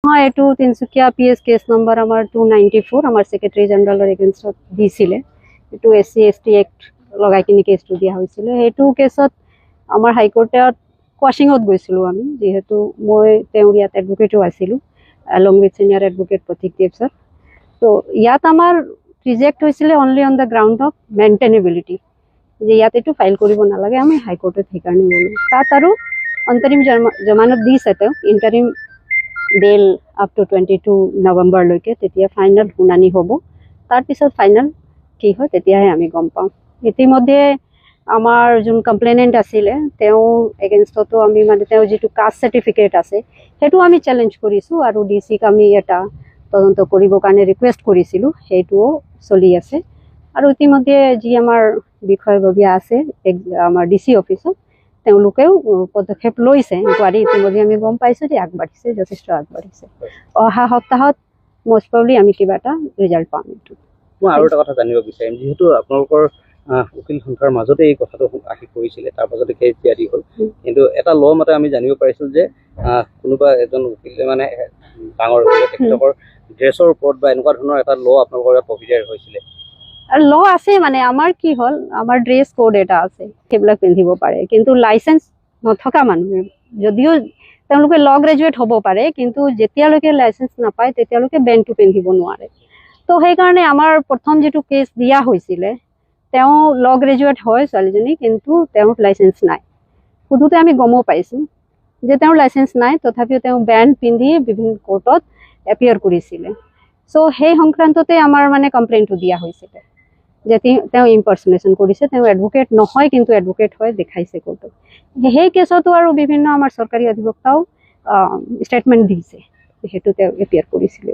হয় এইটো Tinsukia PS cash number আমাৰ 294 আমাৰ সেক্ৰেটাৰী জেনেৰেলৰ এগেইনষ্টত দিছিলে। এইটো SC/ST এক্ট লগাই কিনে কেছটো দিয়া হৈছিলে। সেইটো কেছত আমাৰ হাইকোৰ্টত কোৱাশ্বিঙত গৈছিলোঁ আমি, যিহেতু মই তেওঁৰ ইয়াত এডভোকেটো আছিলোঁ along with senior advocate Pratikdev sir. তো ইয়াত আমাৰ ৰিজেক্ট হৈছিলে only on the ground of maintainability, যে ইয়াত এইটো ফাইল কৰিব নালাগে। আমি হাইকোৰ্টত সেইকাৰণে গ'লোঁ। তাত আৰু অন্তৰিম জমানত দিছে তেওঁ ইণ্টাৰিম বেল আপ টু 22 নৱেম্বৰলৈকে। তেতিয়া ফাইনেল শুনানি হ'ব। তাৰপিছত ফাইনেল কি হয় তেতিয়াহে আমি গম পাম। ইতিমধ্যে আমাৰ যোন কমপ্লেইনেণ্ট আছিলে তেওঁৰ এগেইনষ্টতো আমি মানে তেওঁৰ যিটো কাষ্ট চাৰ্টিফিকেট আছে সেইটো আমি চেলেঞ্জ কৰিছোঁ আৰু DC-ক আমি এটা তদন্ত কৰিবৰ কাৰণে ৰিকুৱেষ্ট কৰিছিলোঁ। সেইটোও চলি আছে। আৰু ইতিমধ্যে যি আমাৰ বিষয়ববীয়া আছে আমাৰ DC অফিচত তেওঁলোকেও পদক্ষেপ লৈছে। ইনকুৱাৰী ইতিমধ্যে আমি গম পাইছোঁ যে আগবাঢ়িছে, যথেষ্ট আগবাঢ়িছে। অহা সপ্তাহত মষ্ট প্ৰবলি আমি কিবা এটা ৰিজাল্ট পাম। এইটো মই আৰু এটা কথা জানিব বিচাৰিম, যিহেতু আপোনালোকৰ উকিল সংখ্যাৰ মাজতে এই কথাটো আহি পৰিছিলে, তাৰ পাছতে কেছ জাৰি হ'ল। কিন্তু এটা ল মতে আমি জানিব পাৰিছোঁ যে কোনোবা এজন উকিলে মানে ডাঙৰ তেখেতলোকৰ ড্ৰেছৰ ওপৰত বা এনেকুৱা ধৰণৰ এটা ল আপোনালোকৰ প্ৰভিডাৰ হৈছিলে। আৰু ল আছে মানে আমাৰ কি হ'ল, আমাৰ ড্ৰেছ কোড এটা আছে, সেইবিলাক পিন্ধিব পাৰে। কিন্তু লাইচেঞ্চ নথকা মানুহে যদিও তেওঁলোকে ল গ্ৰেজুৱেট হ'ব পাৰে, কিন্তু যেতিয়ালৈকে লাইচেঞ্চ নাপায় তেতিয়ালৈকে বেণ্ডটো পিন্ধিব নোৱাৰে। তো সেইকাৰণে আমাৰ প্ৰথম যিটো কেছ দিয়া হৈছিলে তেওঁ ল গ্ৰেজুৱেট হয় ছোৱালীজনী, কিন্তু তেওঁৰ লাইচেঞ্চ নাই। সোধোতে আমি গমো পাইছোঁ যে তেওঁৰ লাইচেঞ্চ নাই, তথাপিও তেওঁ বেণ্ড পিন্ধি বিভিন্ন কোৰ্টত এপিয়াৰ কৰিছিলে। চ' সেই সংক্ৰান্ততে আমাৰ মানে কমপ্লেইনটো দিয়া হৈছিলে যে তেওঁ ইম্পাৰ্চনেশ্যন কৰিছে। তেওঁ এডভোকেট নহয়, কিন্তু এডভোকেট হয় দেখাইছে কোৰ্টত। সেই কেছতো আৰু বিভিন্ন আমাৰ চৰকাৰী অধিবক্তাও ষ্টেটমেণ্ট দিছে, সেইটো তেওঁ এপিয়াৰ কৰিছিলে।